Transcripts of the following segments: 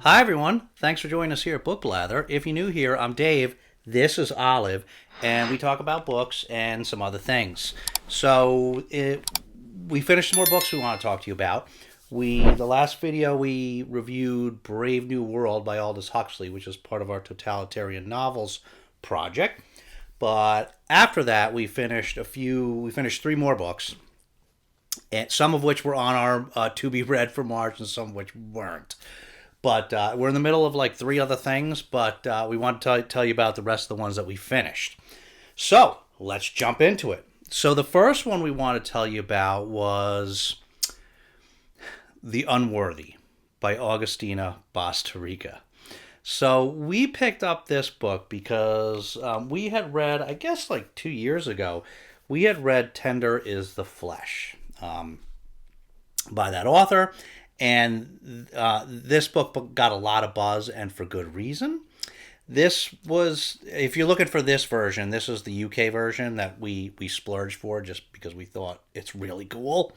Hi, everyone. Thanks for joining us here at Book Blather. If you're new here, I'm Dave. This is Olive, and we talk about books and some other things. We finished some more books we want to talk to you about. The last video we reviewed Brave New World by Aldous Huxley, which is part of our totalitarian novels project. But after that, we finished three more books, and some of which were on our to be read for March, and some of which weren't. But we're in the middle of like three other things, but we want to tell you about the rest of the ones that we finished. So let's jump into it. So the first one we want to tell you about was The Unworthy by Augustina Bastarrica. So we picked up this book because we had read, I guess like 2 years ago, we had read Tender is the Flesh by that author. And this book got a lot of buzz, and for good reason. This was, if you're looking for this version, this is the UK version that we splurged for just because we thought it's really cool.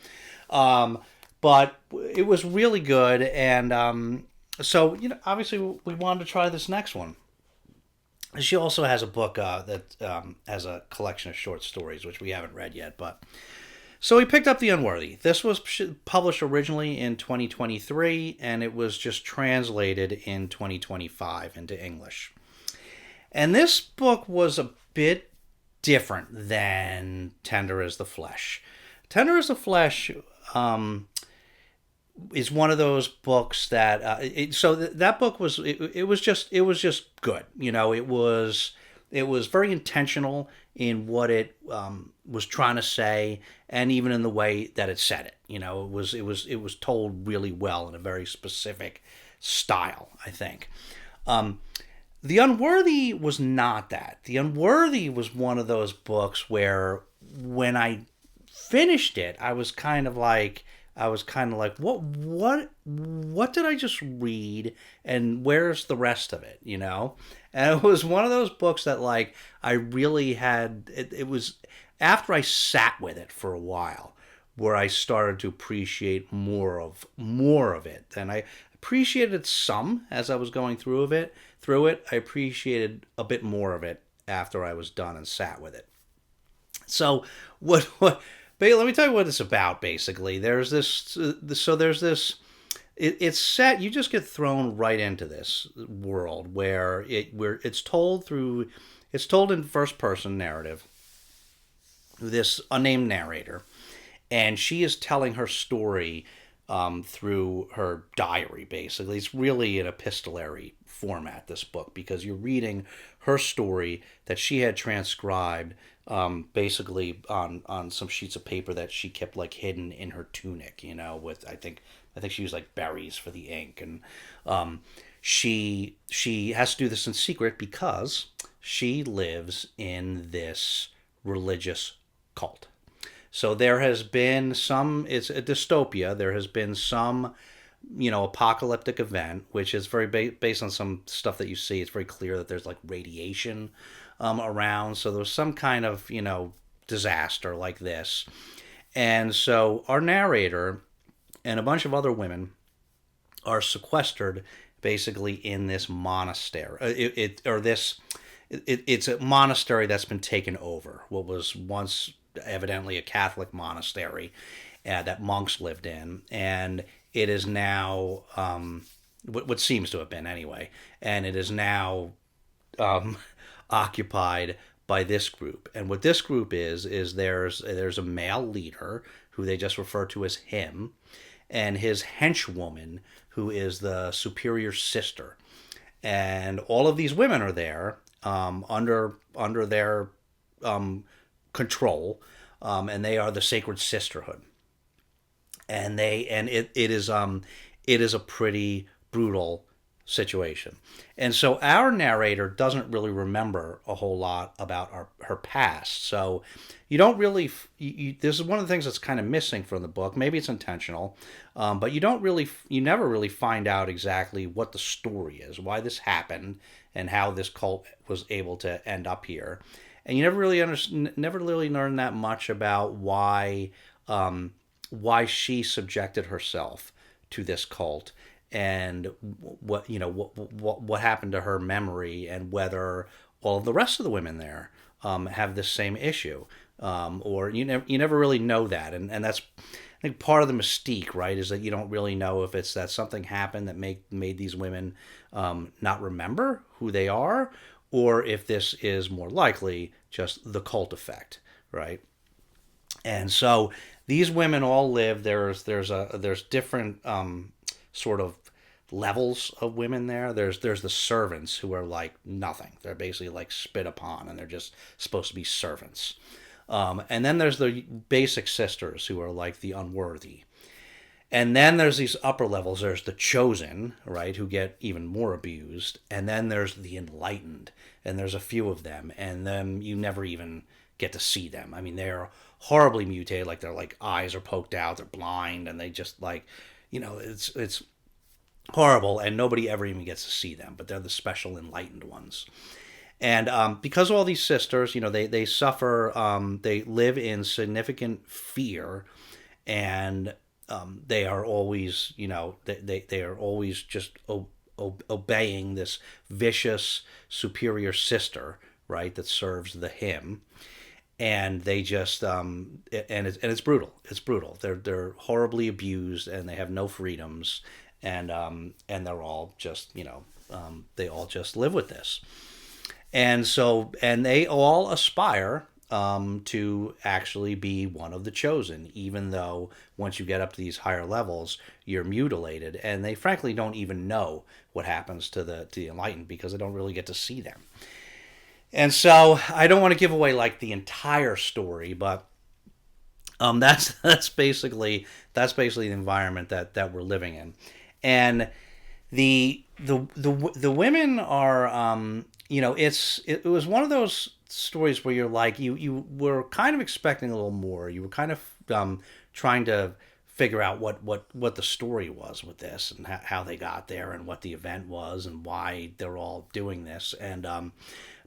But it was really good, and so, obviously we wanted to try this next one. She also has a book that has a collection of short stories, which we haven't read yet, but... So we picked up The Unworthy. This was published originally in 2023, and it was just translated in 2025 into English. And this book was a bit different than Tender is the Flesh. Tender is the Flesh is one of those books that... that book was... It was just good. It was very intentional in what it was trying to say, and even in the way that it said it. It was told really well in a very specific style, I think. The Unworthy was not that. The Unworthy was one of those books where when I finished it, I was kind of like, what did I just read, and where's the rest of it, And it was one of those books that, like, I really had, it was after I sat with it for a while where I started to appreciate more of it. And I appreciated some as I was going through it. I appreciated a bit more of it after I was done and sat with it. So what but let me tell you what it's about, basically. There's this... It's set... You just get thrown right into this world where it's told through... It's told in first-person narrative. This unnamed narrator. And she is telling her story through her diary, basically. It's really an epistolary format, this book, because you're reading her story that she had transcribed basically on some sheets of paper that she kept like hidden in her tunic, with I think she used like berries for the ink, and she has to do this in secret because she lives in this religious cult. So there has been some... It's a dystopia. There has been some apocalyptic event, which is very based on some stuff that you see. It's very clear that there's like radiation around. So there was some kind of, disaster like this. And so our narrator and a bunch of other women are sequestered basically in this monastery. It's a monastery that's been taken over. What was once evidently a Catholic monastery that monks lived in. And it is now, what seems to have been anyway, and it is now occupied by this group. And what this group is there's a male leader who they just refer to as him, and his henchwoman who is the superior sister. And all of these women are there under their control, and they are the Sacred Sisterhood. And it is a pretty brutal situation. And so our narrator doesn't really remember a whole lot about her past. So you don't really... this is one of the things that's kind of missing from the book. Maybe it's intentional, but you never really find out exactly what the story is, why this happened, and how this cult was able to end up here. And you never really learn that much about why she subjected herself to this cult, and what happened to her memory, and whether all of the rest of the women there have this same issue, or you never really know that, and that's, I think, part of the mystique, right, is that you don't really know if it's that something happened that made these women not remember who they are, or if this is more likely just the cult effect, right? And so these women all live. There's different sort of levels of women there. There's the servants who are like nothing. They're basically like spit upon, and they're just supposed to be servants. And then there's the basic sisters who are like the unworthy. And then there's these upper levels. There's the chosen, right, who get even more abused. And then there's the enlightened. And there's a few of them. And then you never even get to see them. I mean, they're horribly mutated. Like their like eyes are poked out. They're blind. And they just like, it's horrible. And nobody ever even gets to see them. But they're the special enlightened ones. And because of all these sisters, they suffer, they live in significant fear, and they are always, they are always just obeying this vicious superior sister, right, that serves the him. And they just, it's brutal. It's brutal. They're horribly abused, and they have no freedoms, and they're all just, they all just live with this. And they all aspire to actually be one of the chosen, even though once you get up to these higher levels, you're mutilated, and they frankly don't even know what happens to the enlightened, because they don't really get to see them. And so I don't want to give away like the entire story, but that's basically the environment that we're living in. And the women are it was one of those stories where you're like, you were kind of expecting a little more. You were kind of trying to figure out what the story was with this, and how they got there, and what the event was, and why they're all doing this. And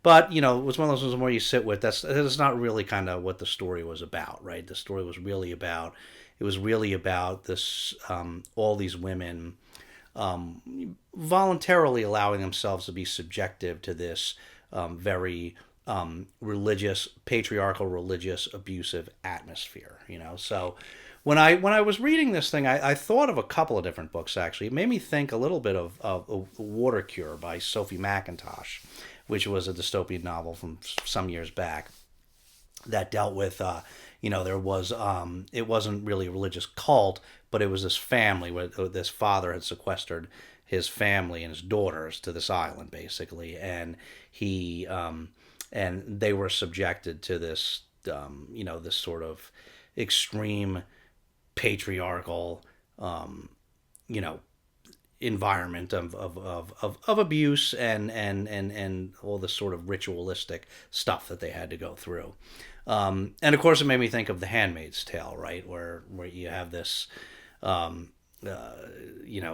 but it was one of those ones where you sit with, that's not really kind of what the story was about, right? The story was really about, this all these women voluntarily allowing themselves to be subjective to this very religious, patriarchal, religious, abusive atmosphere. So when I was reading this thing, I thought of a couple of different books. Actually, it made me think a little bit of Water Cure by Sophie McIntosh, which was a dystopian novel from some years back that dealt with, there was, it wasn't really a religious cult, but it was this family where this father had sequestered his family and his daughters to this island, basically, and he, and they were subjected to this, this sort of extreme patriarchal, you know, environment of abuse and all this sort of ritualistic stuff that they had to go through. And of course, it made me think of The Handmaid's Tale, right, where you have this,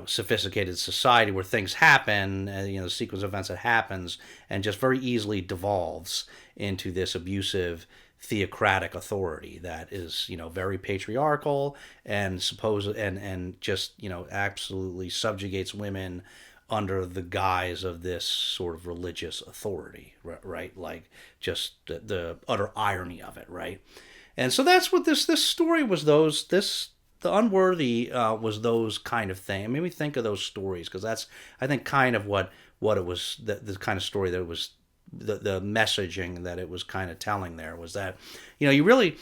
sophisticated society where things happen, the sequence of events that happens, and just very easily devolves into this abusive theocratic authority that is, very patriarchal and just, absolutely subjugates women under the guise of this sort of religious authority, right? Like just the utter irony of it, right? And so that's what this story was. The Unworthy was those kind of thing. It made me think of those stories, because that's, I think, kind of what it was, the kind of story that it was, the messaging that it was kind of telling there was that, you really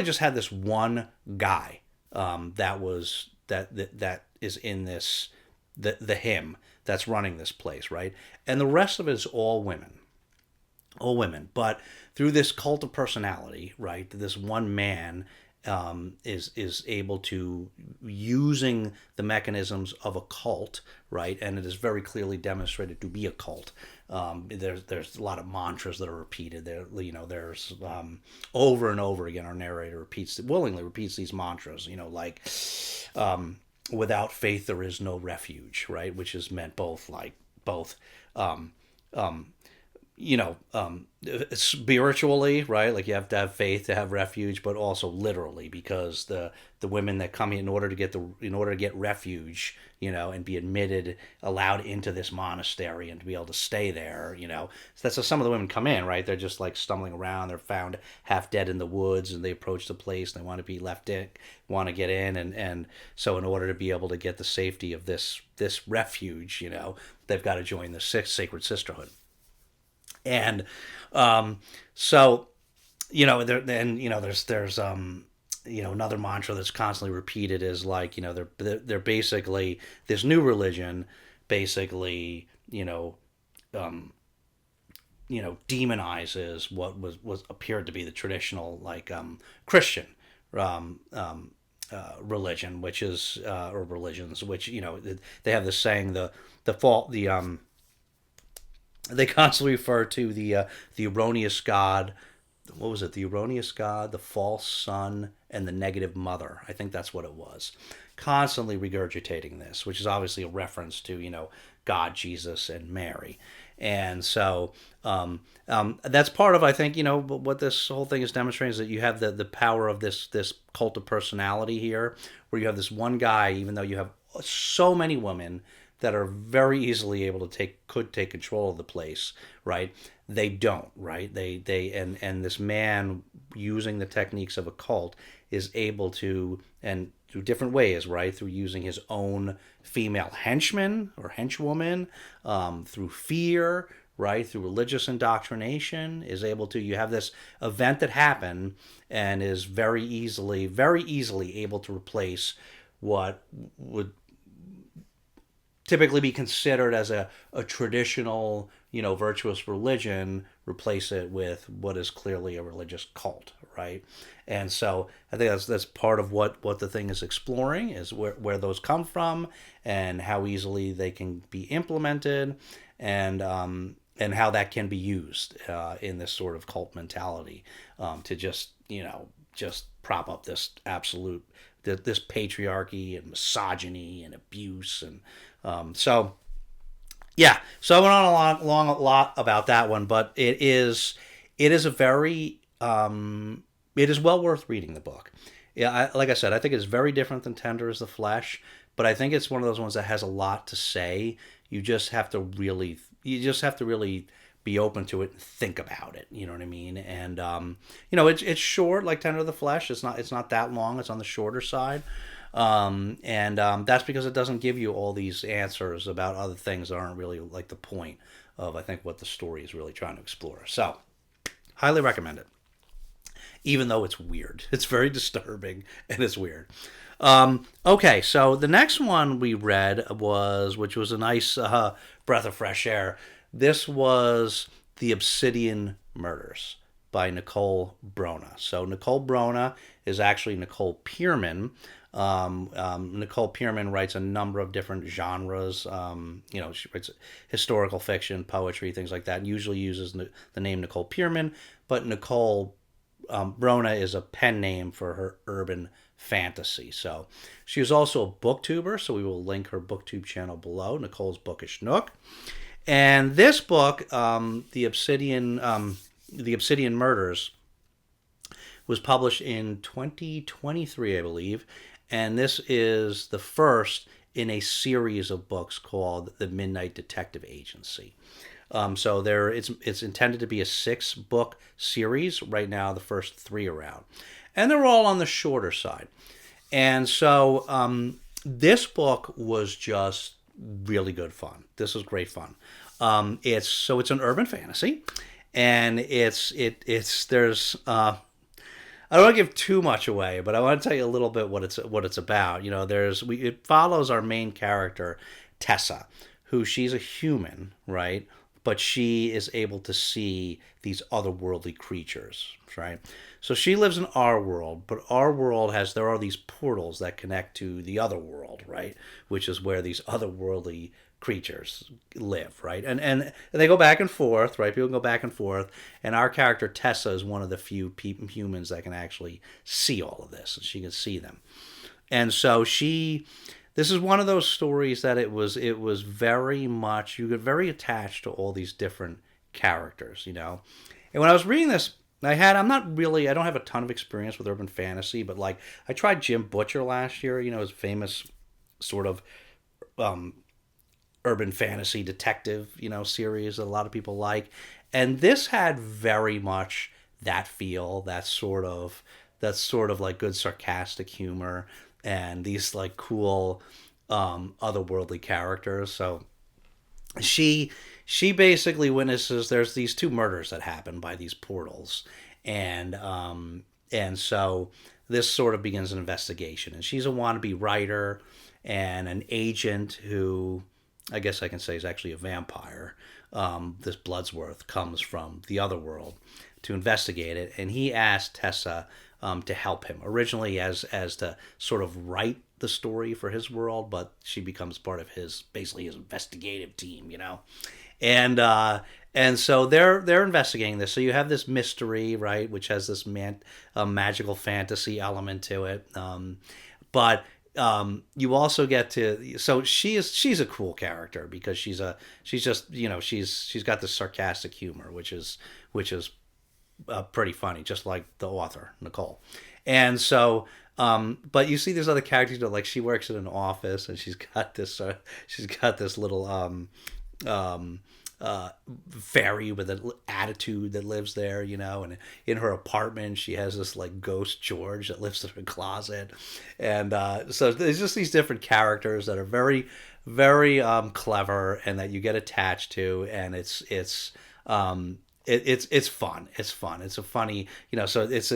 just had this one guy that is in this, the him that's running this place, right? And the rest of it is all women. But through this cult of personality, right, this one man is able to, using the mechanisms of a cult, right, and it is very clearly demonstrated to be a cult. There's a lot of mantras that are repeated there. There's over and over again, our narrator willingly repeats these mantras. Without faith there is no refuge, right, which is meant both you know, spiritually, right? Like you have to have faith to have refuge, but also literally, because the women that come in order to get refuge, you know, and be admitted, allowed into this monastery and to be able to stay there, you know, so that's how some of the women come in, right? They're just like stumbling around. They're found half dead in the woods, and they approach the place. And they want to be left in, want to get in, and so in order to be able to get the safety of this refuge, you know, they've got to join the sacred sisterhood. And so you know, then you know, there's you know, another mantra that's constantly repeated is like, you know, they're basically this new religion, basically, demonizes what was appeared to be the traditional, like, Christian um, um, religion, which is or religions, which, you know, they have this saying, the fault the they constantly refer to the erroneous God. What was it? The erroneous God, the false son, and the negative mother. I think that's what it was. Constantly regurgitating this, which is obviously a reference to, you know, God, Jesus, and Mary. And so that's part of, I think, you know, what this whole thing is demonstrating, is that you have the power of this cult of personality here, where you have this one guy, even though you have so many women that are very easily able to take control of the place, right? They don't, right? And this man, using the techniques of a cult, is able to, and through different ways, right? Through using his own female henchman or henchwoman, through fear, right? Through religious indoctrination, is able to, you have this event that happened, and is very easily able to replace what would typically be considered as a traditional, you know, virtuous religion, replace it with what is clearly a religious cult, right? And so I think that's part of what the thing is exploring, is where those come from, and how easily they can be implemented, and how that can be used in this sort of cult mentality, to just, you know, just prop up this absolute, this patriarchy and misogyny and abuse. And so yeah, so I went on a lot about that one, but it is a very it is well worth reading the book. Yeah, like I said, I think it's very different than Tender as the Flesh, but I think it's one of those ones that has a lot to say. You just have to really be open to it and think about it. You know what I mean? And you know, it's short, like Tender of the Flesh. It's not that long. It's on the shorter side. And that's because it doesn't give you all these answers about other things that aren't really like the point of, I think, what the story is really trying to explore. So, highly recommend it. Even though it's weird, it's very disturbing and it's weird. Okay, so the next one we read which was a nice breath of fresh air. This was The Obsidian Murders by Nicole Brona. So Nicole Brona is actually Nicole Pierman. Nicole Pierman writes a number of different genres. You know, she writes historical fiction, poetry, things like that, and usually uses the name Nicole Pierman, but Nicole Brona is a pen name for her urban fantasy. So she is also a booktuber, so we will link her booktube channel below, Nicole's Bookish Nook. And this book, The Obsidian Murders, was published in 2023, I believe, and this is the first in a series of books called The Midnight Detective Agency. So it's intended to be a 6-book series. Right now, the first 3 are out, and they're all on the shorter side. And so this book was just really good fun. This was great fun. It's an urban fantasy, and there's I don't want to give too much away, but I want to tell you a little bit what it's about. You know, it follows our main character, Tessa, who, she's a human, right? But she is able to see these otherworldly creatures, right? So she lives in our world, but our world there are these portals that connect to the other world, right? Which is where these otherworldly creatures live, right? And they go back and forth, right? People go back and forth, and our character Tessa is one of the few humans that can actually see all of this, and she can see them. And so this is one of those stories that it was very much, you get very attached to all these different characters, you know. And when I was reading this, I don't have a ton of experience with urban fantasy, but like I tried Jim Butcher last year, you know, his famous sort of um, urban fantasy detective, you know, series that a lot of people like. And this had very much that feel, that sort of like good sarcastic humor and these like cool otherworldly characters. So she she basically witnesses there's these two murders that happen by these portals, and so this sort of begins an investigation. And she's a wannabe writer and an agent who I guess I can say is actually a vampire. This Bloodsworth comes from the other world to investigate it, and he asked Tessa to help him originally as to sort of write the story for his world, but she becomes part of his basically his investigative team, you know, and so they're investigating this. So you have this mystery, right, which has this magical fantasy element to it, but you also get to so she's a cool character because she's just you know she's got this sarcastic humor which is pretty funny, just like the author Nicole. And so but you see there's other characters that like she works in an office and she's got this little um, fairy with an attitude that lives there, you know, and in her apartment she has this like ghost George that lives in her closet, and so there's just these different characters that are very, very clever and that you get attached to, and it's fun. It's fun. It's a funny, you know. So it's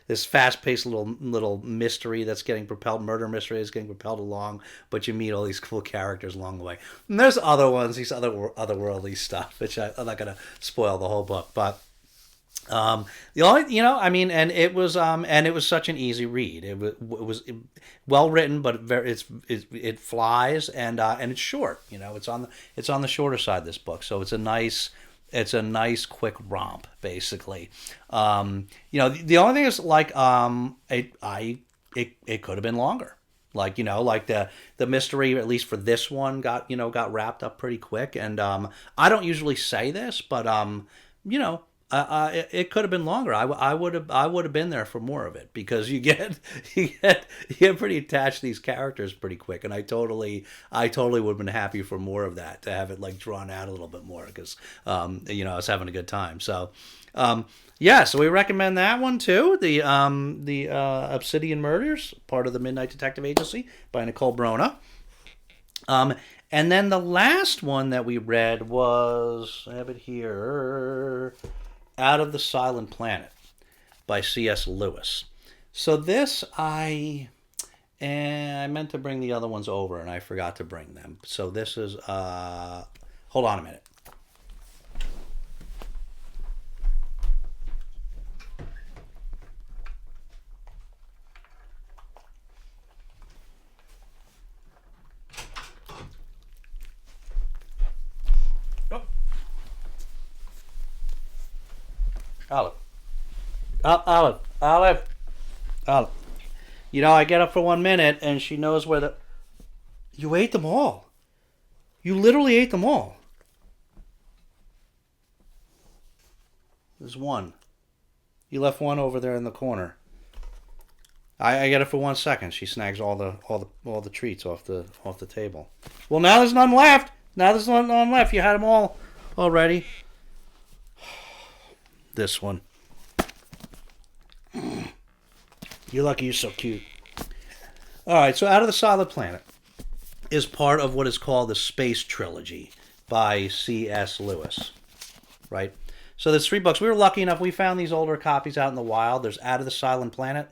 this fast paced little mystery that's getting propelled, murder mystery is getting propelled along, but you meet all these cool characters along the way. And there's other ones, these otherworldly stuff, which I'm not gonna spoil the whole book, but. The only, you know, I mean, and it was such an easy read. It was well written, but it flies, and it's short. You know, it's on the shorter side of this book, so it's a nice quick romp, basically. You know, the only thing is like it could have been longer. Like, you know, like the mystery, at least for this one, got wrapped up pretty quick. And I don't usually say this, but you know, it could have been longer. I would have been there for more of it because you get pretty attached to these characters pretty quick, and I totally would have been happy for more of that, to have it like drawn out a little bit more because you know, I was having a good time. So yeah, so we recommend that one too. The Obsidian Murders, part of the Midnight Detective Agency by Nicole Brona. And then the last one that we read was, I have it here, Out of the Silent Planet by C.S. Lewis. So this I meant to bring the other ones over and I forgot to bring them. So this is hold on a minute. Oh. Olive. Olive. You know, I get up for 1 minute and she knows where the... You ate them all. You literally ate them all. There's one. You left one over there in the corner. I get it for 1 second. She snags all the treats off the table. Well, now there's none left. None left. You had them all already. This one. You're lucky you're so cute. Alright, so Out of the Silent Planet is part of what is called the Space Trilogy by C.S. Lewis. Right? So there's 3 books. We were lucky enough, we found these older copies out in the wild. There's Out of the Silent Planet.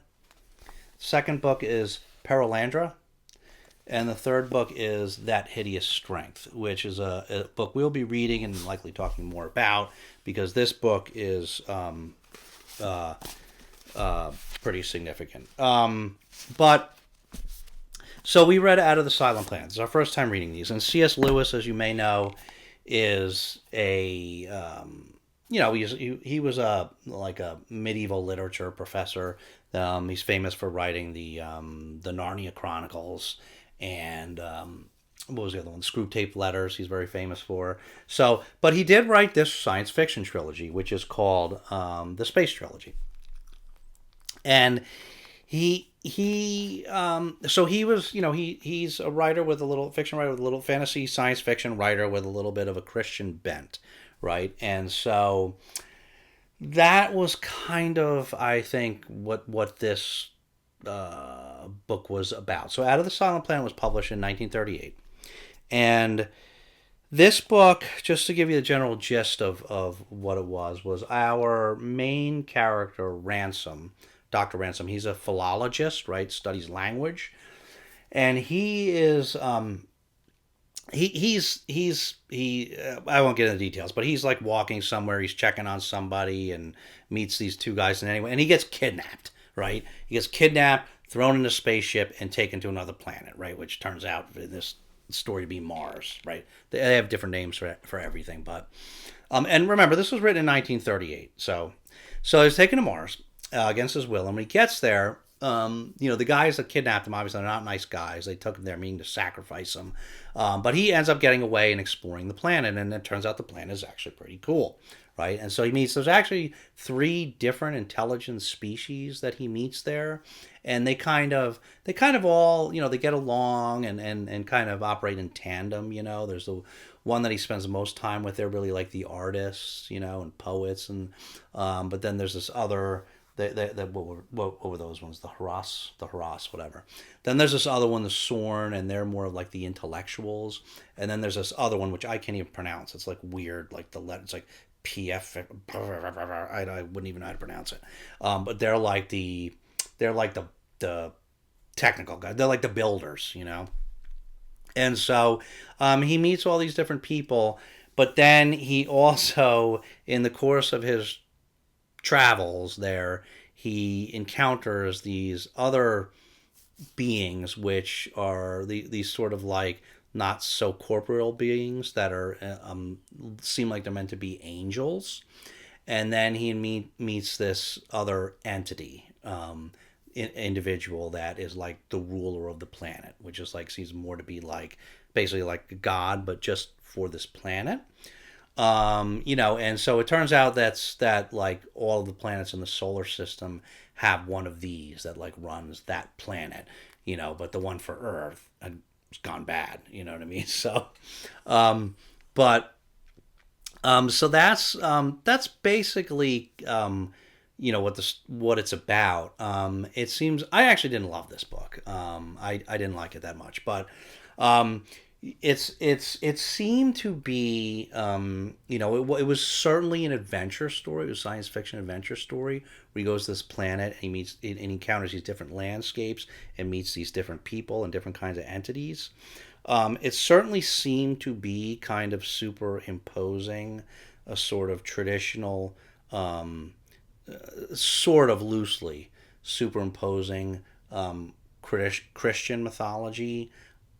Second book is Perelandra. And the third book is That Hideous Strength, which is a book we'll be reading and likely talking more about, because this book is pretty significant. But so we read Out of the Silent Planet. It's our first time reading these, and C.S. Lewis, as you may know, is a you know, he was a medieval literature professor. He's famous for writing the Narnia Chronicles, and what was the other one? Screw Tape Letters. He's very famous for. So, but he did write this science fiction trilogy, which is called the Space Trilogy, and so he was, he's a writer with a little fiction writer with a little fantasy science fiction writer with a little bit of a Christian bent, right? And so that was kind of, I think, what this book was about. So Out of the Silent Planet was published in 1938, and this book, just to give you the general gist of what it was our main character, Ransom, Dr. Ransom. He's a philologist, right? Studies language, and he is he I won't get into details, but he's like walking somewhere, he's checking on somebody, and meets these two guys, and anyway, and he gets kidnapped, right? He gets kidnapped, thrown in a spaceship, and taken to another planet, right? Which turns out in this story to be Mars, right? They have different names for everything, but and remember, this was written in 1938, so he's taken to Mars against his will, and when he gets there, the guys that kidnapped him, obviously, they're not nice guys. They took him there meaning to sacrifice him. But he ends up getting away and exploring the planet, and it turns out the planet is actually pretty cool, right? And so he meets, there's actually 3 different intelligent species that he meets there, and they kind of all, they get along and kind of operate in tandem, There's the one that he spends the most time with. They're really like the artists, and poets, and but then there's this other. What were those ones? The Haras, whatever. Then there's this other one, the Sorn, and they're more of like the intellectuals. And then there's this other one which I can't even pronounce. It's like weird, like the letter. It's like PF. I wouldn't even know how to pronounce it. But they're like the technical guys. They're like the builders, And so he meets all these different people, but then he also, in the course of his travels there, he encounters these other beings, which are these sort of like not so corporeal beings that are seem like they're meant to be angels. And then he meets this other entity, individual that is like the ruler of the planet, which is like seems more to be like basically like God, but just for this planet. And so it turns out that like all of the planets in the solar system have one of these that like runs that planet, but the one for Earth has gone bad, you know what I mean? So, but, so that's basically, what it's about. It seems, I actually didn't love this book. I didn't like it that much, but, it seemed to be it was certainly an adventure story. It was a science fiction adventure story where he goes to this planet and he encounters these different landscapes and meets these different people and different kinds of entities. It certainly seemed to be kind of superimposing a sort of traditional, sort of loosely superimposing Christian mythology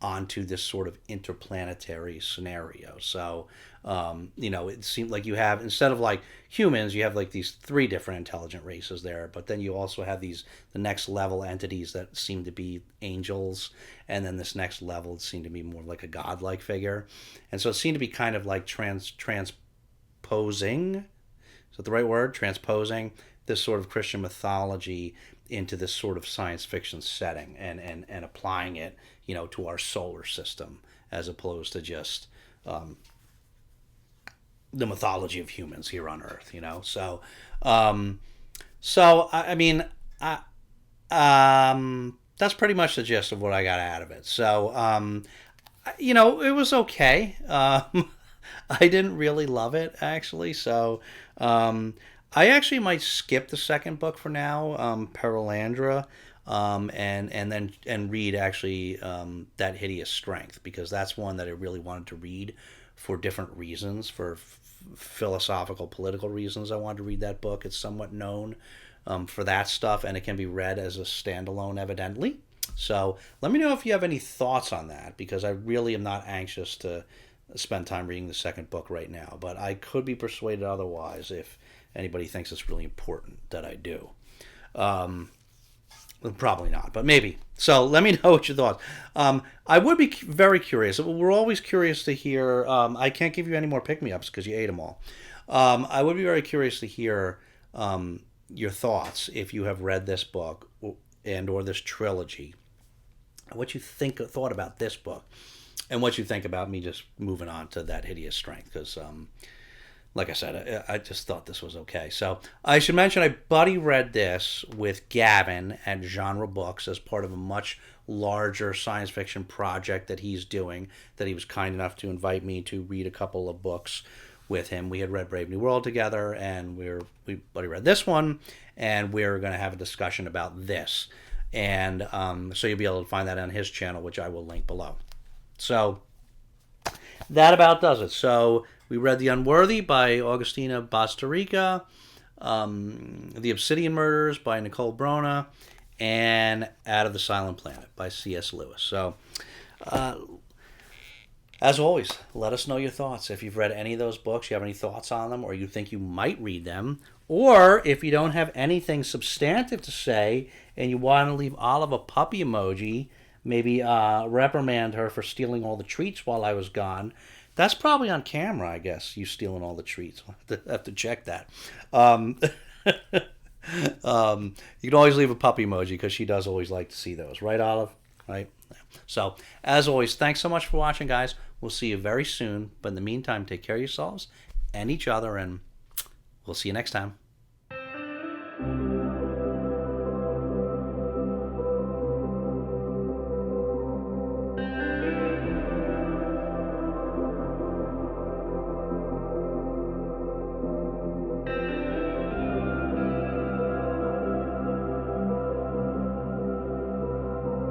onto this sort of interplanetary scenario. So, it seemed like you have, instead of like humans, you have like these 3 different intelligent races there, but then you also have the next level entities that seem to be angels, and then this next level seemed to be more like a godlike figure. And so it seemed to be kind of like transposing, is that the right word? Transposing this sort of Christian mythology into this sort of science fiction setting and applying it, to our solar system as opposed to just the mythology of humans here on Earth, So, I mean, that's pretty much the gist of what I got out of it. So, it was okay. I didn't really love it actually. So, I actually might skip the second book for now, Perelandra, and read actually That Hideous Strength, because that's one that I really wanted to read for different reasons, for philosophical, political reasons. I wanted to read that book. It's somewhat known for that stuff, and it can be read as a standalone, evidently. So let me know if you have any thoughts on that, because I really am not anxious to spend time reading the second book right now, but I could be persuaded otherwise if anybody thinks it's really important that I do. Well, probably not, but maybe. So let me know what your thoughts. I would be very curious. We're always curious to hear. I can't give you any more pick-me-ups because you ate them all. I would be very curious to hear your thoughts if you have read this book and or this trilogy. What you thought about this book, and what you think about me just moving on to That Hideous Strength, because like I said, I just thought this was okay. So I should mention I buddy read this with Gavin at Genre Books as part of a much larger science fiction project that he's doing, that he was kind enough to invite me to read a couple of books with him. We had read Brave New World together, and we buddy read this one, and we're going to have a discussion about this. And so you'll be able to find that on his channel, which I will link below. So that about does it. So we read The Unworthy by Augustina Bastarrica, The Obsidian Murders by Nicole Brona, and Out of the Silent Planet by C.S. Lewis. So as always, let us know your thoughts. If you've read any of those books, you have any thoughts on them, or you think you might read them, or if you don't have anything substantive to say and you want to leave Olive a puppy emoji, maybe reprimand her for stealing all the treats while I was gone. That's probably on camera, I guess, you stealing all the treats. I'll have to check that. You can always leave a puppy emoji because she does always like to see those. Right, Olive? Right? So, as always, thanks so much for watching, guys. We'll see you very soon. But in the meantime, take care of yourselves and each other, and we'll see you next time.